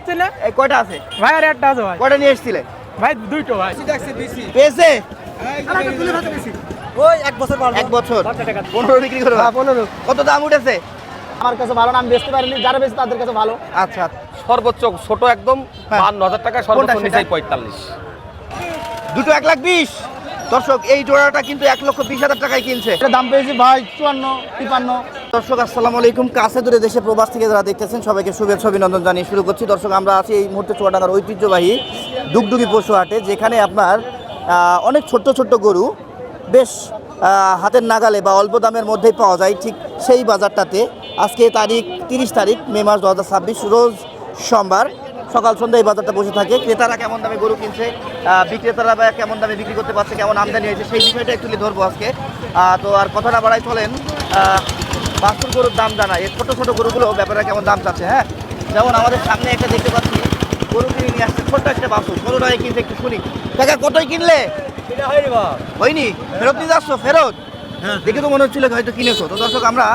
আসছে না? এই কয়টা আছে ভাই আর একটা আছে ভাই। কয়টা নিয়ে এসেছিলে ভাই দুইটো ভাই। পেয়েছে ওই 1 বছর পারবো। 1 বছর 15 বিক্রি করবে 15 কত দাম উঠেছে আমার কাছে ভালো না, আমি বেচতে পারিনি, যারা বেচে তাদের কাছে ভালো। আচ্ছা সর্বোচ্চ ছোট একদম হ্যাঁ। 52,000 টাকা, সর্বোচ্চ কোনটা নিচে সেটা? 45। দুটো 1,20,000 দর্শক এই জোড়াটা কিন্তু 1,20,000 টাকায় কিনছে এটা দাম পেয়েছি ভাই 54, 53। দর্শক আসসালামু আলাইকুম, কাছে দূরে দেশে প্রবাস থেকে যারা দেখতেছেন সবাইকে শুভেচ্ছা অভিনন্দন জানিয়ে শুরু করছি। দর্শক আমরা আছি এই মুহূর্তে চুয়াডাঙ্গার ঐতিহ্যবাহী ডুগডুগি পশু হাটে, যেখানে আপনার অনেক ছোট্ট ছোট্ট গরু বেশ হাতের নাগালে বা অল্প দামের মধ্যেই পাওয়া যায়। ঠিক সেই বাজারটাতে আজকে তারিখ 30 তারিখ মে মাস 2026, রোজ সোমবার সকাল সন্ধ্যা এই বাজারটা বসে থাকে। ক্রেতারা কেমন দামে গরু কিনছে, বিক্রেতারা বা কেমন দামে বিক্রি করতে পারছে, কেমন আমদানি হয়েছে, সেই বিষয়টা একটু তুলে ধরবো আজকে। তো আর কথাটা বাড়াই চলেন, বাছুর গরুর দাম জানা, এই ছোটো ছোটো গরুগুলো ব্যাপারে কেমন দাম চাচ্ছে। হ্যাঁ, যেমন আমাদের সামনে একটা দেখতে পাচ্ছি গরু কিনে নিয়ে আসছে, ছোট্ট একটা বাছুর, কত টাকায় কিনছে একটু শুনি। টাকা কতই কিনলে? হয়নি, ফেরত নিয়ে যাচ্ছ? ফেরত দেখে তো মনে হচ্ছিল হয়তো কিনেছো। তো দর্শক আমরা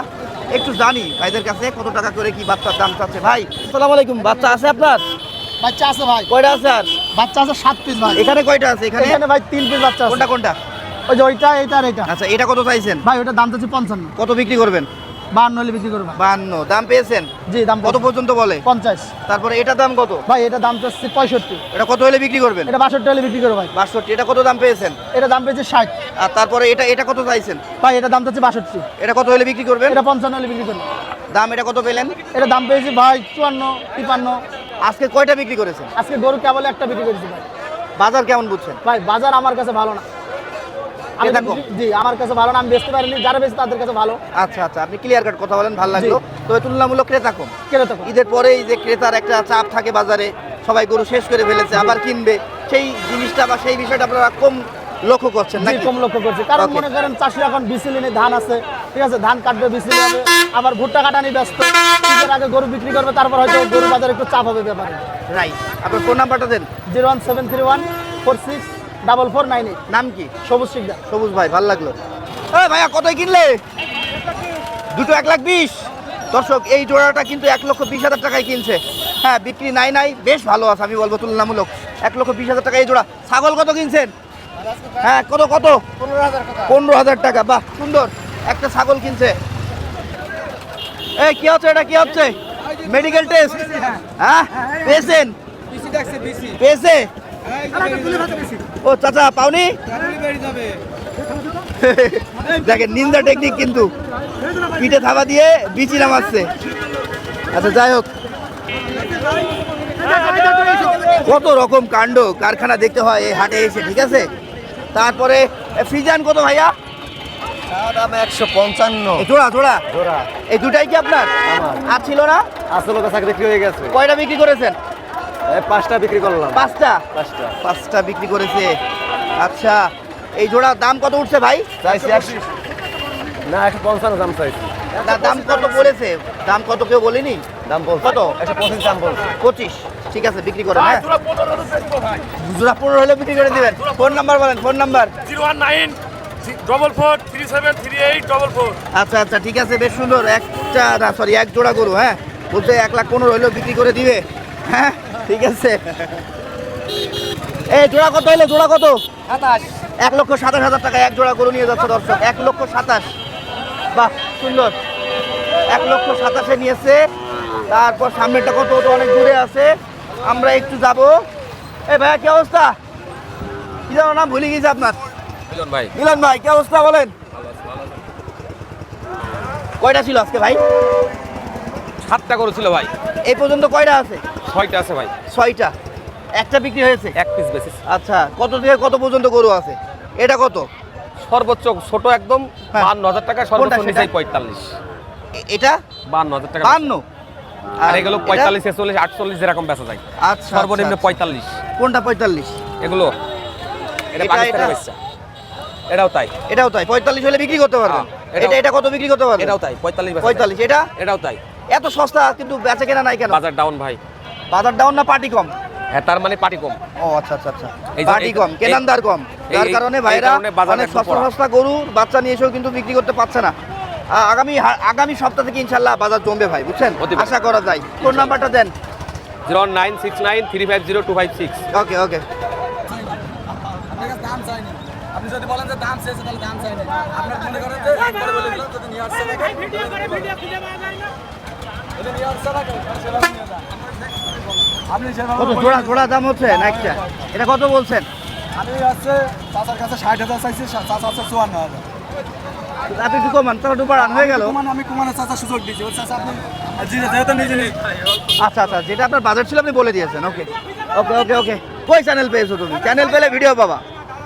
একটু জানি ভাইদের কাছে কত টাকা করে কি বাচ্চার দাম চাচ্ছে। ভাই আসসালামু আলাইকুম, বাচ্চা আছে আপনার? বাচ্চা আছে ভাই, কয়টা আছে? আর বাচ্চা আছে 7 পিস ভাই। এখানে কয়টা আছে? এখানে এখানে ভাই 3 পিস বাচ্চা আছে। কোনটা কোনটা? ওই যে ওইটা, এইটা আর এইটা। আচ্ছা, এটা কত চাইছেন? ভাই ওটা দাম চাচ্ছি 55, কত বিক্রি করবেন? 52 হলে বিক্রি করব। 52 দাম পেয়েছেন? জি, দাম কত পর্যন্ত বলে? 50। তারপরে এটা দাম কত? ভাই এটা দাম চাচ্ছি 65, এটা কত হলে বিক্রি করবেন? এটা 62 হলে বিক্রি করব ভাই। 62। এটা কত দাম পেয়েছেন? এটা দাম পেয়েছি 60। আর তারপরে এটা কত চাইছেন? ভাই এটা দাম চাচ্ছি 62, এটা কত হলে বিক্রি করবেন? এটা 55 হলে বিক্রি করব। দাম এটা কত পেলেন? এটা দাম পেয়েছি ভাই 54, 53। আজকে কয়টা বিক্রি করেছেন? আজকে গরু কেবল একটা বিক্রি করেছি ভাই। বাজার কেমন বুঝছেন? ভাই বাজার আমার কাছে ভালো না, আমি ক্রেতা কম? জি আমার কাছে ভালো না, আমি বেচতে পারিনি, যারা বেচে তাদের কাছে ভালো। আচ্ছা আপনি ক্লিয়ার কাট কথা বলেন, ভালো লাগলো। তো তুলনামূলক ক্রেতা কম। কেন তো ঈদের পরেই যে ক্রেতার একটা চাপ থাকে বাজারে, সবাই গরু শেষ করে ফেলেছে, আবার কিনবে, সেই জিনিসটা বা সেই বিষয়টা আপনারা কম লক্ষ্য করছেন জি, নাকি? কম লক্ষ্য করছি, কারণ Okay. মনে করেন চাষি এখন বিচলিনে ধান আছে, ঠিক আছে, ধান কাটবে, বিচলি হবে, আবার ভুট্টা কাটানি ব্যস্ত, ঈদের আগে গরু বিক্রি করবে, তারপর হয়তো গরু বাজারে একটু চাপ হবে ব্যাপারে। রাইট, আপনার ফোন নাম্বারটা দেন। 01731464498। নাম কি? সবুজ শিকদার। সবুজ ভাই, ভালো লাগলো। এই ভাইয়া কতই কিনলে? দুটো 1,20,000 দর্শক এই জোড়াটা কিন্তু 1,20,000 টাকায় কিনছে। হ্যাঁ, বিক্রি নাই বেশ ভালো আছে, আমি বলবো তুলনামূলক। 1,20,000 টাকা এই জোড়া। ছাগল কত কিনছেন? হ্যাঁ, কত 15,000 টাকা। বাহ, সুন্দর একটা ছাগল কিনছে। এই কি হচ্ছে, এটা কি হচ্ছে? Medical test? হ্যাঁ, পেয়েছেন? পেয়েছে? ও চাচা পাওনি? দেখেন নিন্দা টেকনিক কিন্তু, পিঠে থাবা দিয়ে বিচি নামাচ্ছে। আচ্ছা যাই হোক, কত রকম কাণ্ড কারখানা দেখতে হয় এই হাটে এসে, ঠিক আছে। তারপরে ফ্রিজান কত ভাইয়া? দাম 155। এই জোড়া এই দুটাই কি আপনার? আর ছিল না? আসলে চাকরি বিক্রি হয়ে গেছে, কয়টা বিক্রি করেছেন? 5টা বিক্রি করলাম। পাঁচটা বিক্রি করেছে। আচ্ছা, এই জোড়ার দাম কত উঠছে ভাই? চাইছি না 155 দাম চাইছি। দাম কত বলেছে? দাম কত কেউ বলেনি? দাম বল কত? 125 দাম বল। 25। ঠিক আছে, বিক্রি করেন। হ্যাঁ, জোড়া 15 হলে বিক্রি করে দিবেন। ফোন নাম্বার বলেন, ফোন নাম্বার। 01944373844। আচ্ছা ঠিক আছে, বেশ সুন্দর। এক জোড়া গরু, হ্যাঁ, বলছে 1,15,000 হলেও বিক্রি করে দিবে। হ্যাঁ ঠিক আছে। এই জোড়া কত হলে? জোড়া কত? 27। 1,27,000 টাকা এক জোড়া গরু নিয়ে যাচ্ছে দর্শক। 1,27,000। বাহ, সুন্দর। 1,27,000 নিয়েছে। তারপর সামনেটা কত? ওটা অনেক দূরে আছে, আমরা একটু যাব। এই ভাইয়া কি অবস্থা? কি জানো নাম ভুলে গেছি আপনার? মিলন ভাই, কি অবস্থা বলেন? কয়টা ছিল আজকে ভাই? 7টা করেছিল ভাই, এই পর্যন্ত কয়টা আছে? 6টা আছে ভাই, 6টা। একটা বিক্রি হয়েছে? এক পিস বেসিস। আচ্ছা, কত থেকে কত পর্যন্ত গরু আছে? এটা কত? সর্বোচ্চ ছোট একদম হ্যাঁ। 52,000 টাকা, সর্বোচ্চ কোনটা নিচে সেটা? 45। এটা 52,000 টাকা। 52। আর এগুলো 45, 46, 48 যেরকম বেচা যায়। আচ্ছা, সর্বনিম্ন আচ্ছা। 45। কোনটা 45? এগুলো এটা পাকিস্তানের বেচা। এটাও তাই। এটাও তাই, 45 হলে বিক্রি করতে পারবেন। এটাও- এটা কত বিক্রি করতে পারবেন? এটাও তাই, 45 বেচা যায়। 45। এটা এটাও তাই। এত সস্তা কিন্তু বেচা কেনা নাই কেন? বাজার ডাউন ভাই। বাজার ডাউন না পার্টি কম? হ্যাঁ, তার মানে পাটি কম। ও আচ্ছা। এই যে- পার্টি কম, কেনানদার কম, যার এই- কারণে এই ভাইরা কারণে বাজার অনেক একটু সস্তা পড়া। সস্তা গরুর বাচ্চা নিয়ে এসেও কিন্তু বিক্রি করতে পারছে না। আগামী সপ্তাহ থেকে ইনশাল্লাহ বাজার জমবে ভাই, বুঝছেন, হতে পারে। আশা করা যায়। ফোন নাম্বারটা দেন। 0969350256। ওকে ওকে। আপনি যদি বলেন যে দাম চেয়েছে তাহলে দাম চাই না, আপনার মনে করেন যে একবারে বলে দিলাম যদি নিয়ে আসছে আপনি কত জোড়া জোড়া দাম হচ্ছে না একটা? এটা কত বলছেন? আমি আছে চাচার কাছে 60,000 চাইছি, চাচা আছে 54,000। আপনি একটু কমান, তাহলে একটু বাড়ান হয়ে গেল। আমি কুমানের চাচা সুযোগ দিয়েছি, ওই চাচা আপনি যেহেতু নিজে আচ্ছা আচ্ছা, যেটা আপনার বাজেট ছিল আপনি বলে দিয়েছেন। ওকে ওকে ওকে ওকে। কই চ্যানেল পেয়েছো তুমি? চ্যানেল পেলে ভিডিও পাবা।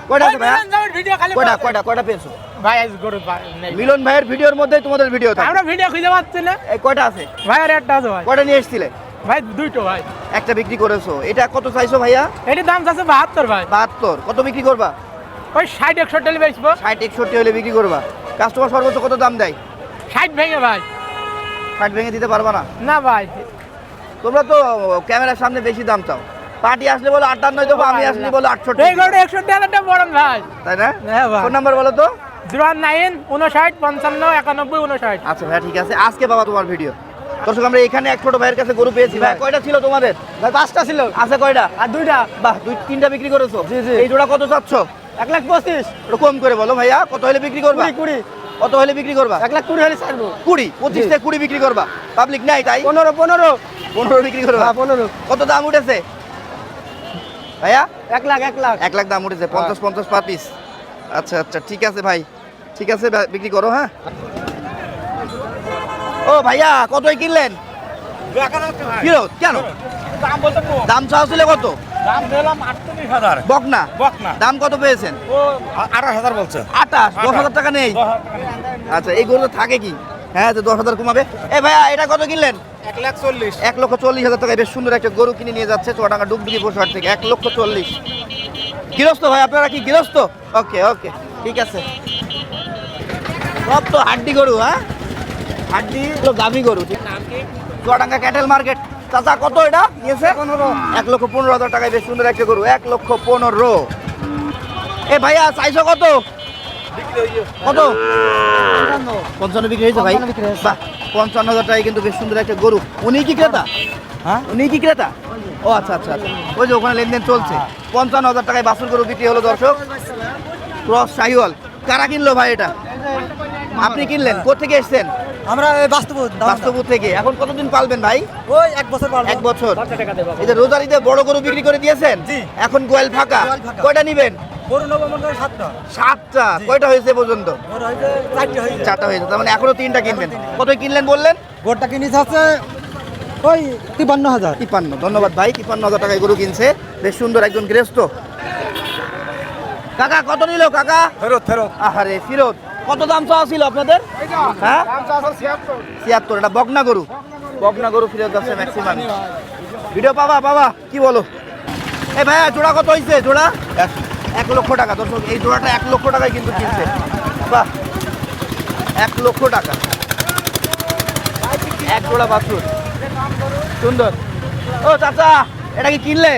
কয়টা আছে ভাইয়া? ভিডিও খালি কয়টা কয়টা কয়টা পেয়েছো? ভাই আজ গরু নেই। মিলন ভাইয়ের ভিডিওর মধ্যেই তোমাদের ভিডিও থাকে। আমরা ভিডিও খুঁজে পাচ্ছি না। এই কয়টা আছে? ভাই আর একটা আছে ভাই। কয়টা নিয়ে এসেছিলে? ভাই দুইটো ভাই। একটা বিক্রি করেছো। এটা কত চাইছো ভাইয়া? এটির দাম আছে 72 ভাই। 72। কত বিক্রি করবা? ওই 60-61 বেচবো। 60-61 হলে বিক্রি করবা। কাস্টমার সর্বোচ্চ কত দাম দেয়? 60 ভেঙে ভাই। 60 ভেঙে দিতে পারবা না? না ভাই। তোমরা তো ক্যামেরার সামনে বেশি দাম চাও। পার্টি আসলে বলো 58 দেবো, আমি আসলে বলো 68। এই গরুটা 61,000 বড়ন ভাই। তাই না? হ্যাঁ ভাই। ফোন নাম্বার বলো তো। 09 59 55 91 59। আচ্ছা ভাই ঠিক আছে, আজকে বাবা তোমার ভিডিও। দর্শক আমরা এখানে এক ছোট ভাইয়ের কাছে গরু পেয়েছি। ভাই কয়টা ছিল তোমাদের? ভাই 5টা ছিল আছে কয়টা? আর 2টা। বাহ, 2-3টা বিক্রি করেছো। জি, জি। এই জোড়া কত চাচ্ছ? 1,25,000। একটু কম করে বলো ভাইয়া, কত হলে বিক্রি করবা? 20 কত হলে বিক্রি করবা? 1,20,000 হলে ছাড়বো। 20, 25 থেকে 20 বিক্রি করবা। পাবলিক নাই তাই 15 বিক্রি করবা। 15 কত দাম উঠেছে ভাইয়া? 1 লাখ 1 লাখ দাম উঠেছে। 50 পার পিস। আচ্ছা আচ্ছা ঠিক আছে ভাই, ঠিক আছে বিক্রি করো। হ্যাঁ ও ভাইয়া, কতই কিনলেন? ফিরোজ কেন? দাম বলতে কো। দাম চাওয়া ছিল কত? দাম দিলাম 38,000। বকনা বকনা। দাম কত পেয়েছেন? ও 28,000 বলছে। 28। 10,000 টাকা নেই? আচ্ছা এই গরু থাকে কি? হ্যাঁ তো 10,000 কমাবে। এ ভাইয়া এটা কত কিনলেন? 1,40,000। 1,40,000 টাকায় বেশ সুন্দর একটা গরু কিনে নিয়ে যাচ্ছে চুয়াডাঙ্গা ডুগডুগি পশুহাট থেকে। 1,40,000। গৃহস্থ ভাই আপনারা কি গৃহস্থ? ওকে ওকে ঠিক আছে। সব তো হাড্ডি গরু। হ্যাঁ হাড্ডি গাভী গরু। Chuadanga cattle market. চাচা কত এটা নিয়েছে? 1,15,000 টাকায় বেশ সুন্দর একটা গরু। 1,15,000। এ ভাইয়া চাইছো কত? কত? 55 বিক্রি হয়েছে ভাই। 55 বিক্রি হয়েছে। বাহ, 55,000 টাকায় কিন্তু বেশ সুন্দর একটা গরু। উনি কি ক্রেতা? হ্যাঁ উনি কি ক্রেতা? ও আচ্ছা আচ্ছা আচ্ছা, ওই যে ওখানে লেনদেন চলছে। 55,000 টাকায় বাছুর গরু বিক্রি হলো দর্শক। ক্রস শাহিওয়াল। কারা কিনলো ভাই এটা? আপনি কিনলেন? কোথেকে এসেছেন? আমরা বাস্তবপুর বাস্তবপুর থেকে। এখন কতদিন পালবেন ভাই? ওই 1 বছর পারবো। 1 বছর। এই যে রোজার ঈদে বড় গরু বিক্রি করে দিয়েছেন, জি। এখন গোয়াল ফাঁকা। গোয়াল ফাঁকা। কয়টা নিবেন? গরু নেবো মনে হয় 7টা। 7টা। কয়টা হয়েছে পর্যন্ত? গরু হইছে 4টা হইছে। 4টা হয়েছে, তার মানে এখনো 3টা কিনবেন। কতই কিনলেন বললেন? গরুটা কিনেছে আছে ওই 53,000। 53। ধন্যবাদ ভাই, 53,000 টাকায় গরু কিনছে। বেশ সুন্দর একজন গৃহস্থ। কাকা কত নিল কাকা? ফেরত আহারে ফিরোজ, কত দাম চাওয়া ছিল আপনাদের? হ্যাঁ 76। এটা বকনা গরু। বকনা গরু ফিরোজ আছে ম্যাক্সিমাম। ভিডিও পাবা কি বলো? এই ভাইয়া জোড়া কত হয়েছে? জোড়া 1 লক্ষ টাকা। দর্শক এই জোড়াটা 1 লক্ষ টাকায় কিন্তু কিনছে। বাহ, 1 লক্ষ টাকা। এক জোড়া বাছুর সুন্দর। ও চাচা এটা কি কিনলে?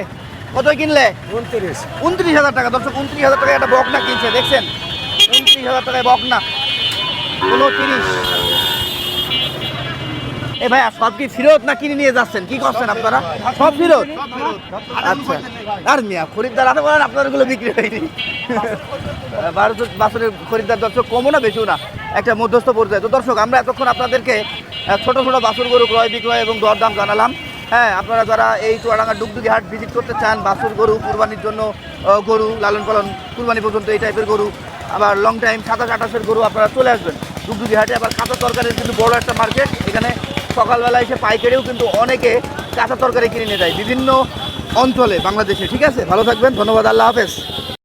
কতই কিনলে? 29,000 টাকা। দর্শক 29,000 টাকায় একটা বকনা কিনছে, দেখছেন? 29,000 টাকায় বকনা। 29। এ ভাইয়া সব কি ফিরত না কিনে নিয়ে যাচ্ছেন? কি করছেন আপনারা? সব ফিরত? আচ্ছা। আর মিয়া খরিদ্দার আছে বলেন আপনার গুলো বিক্রি হয়নি। 12 বছরের খরিদ্দার দর্শক কমও না বেশিও না, একটা মধ্যস্থ পর্যায়ে। তো দর্শক আমরা এতক্ষণ আপনাদেরকে ছোট ছোট বাছুর গরু ক্রয় বিক্রয় এবং দরদাম জানালাম। হ্যাঁ আপনারা যারা এই চুয়াডাঙ্গা ডুগডুগি হাট ভিজিট করতে চান, বাছুর গরু কুরবানির জন্য গরু লালন পালন কুরবানি পর্যন্ত এই টাইপের গরু, আবার লং টাইম 27-28 গরু, আপনারা চলে আসবেন ডুগডুগি হাটে। আবার কাঁচা তরকারির কিন্তু বড় একটা মার্কেট। এখানে সকালবেলা এসে পাইকারিও কিন্তু অনেকে কাঁচা তরকারি কিনে নিয়ে যায় বিভিন্ন অঞ্চলে বাংলাদেশে। ঠিক আছে, ভালো থাকবেন, ধন্যবাদ, আল্লাহ হাফেজ।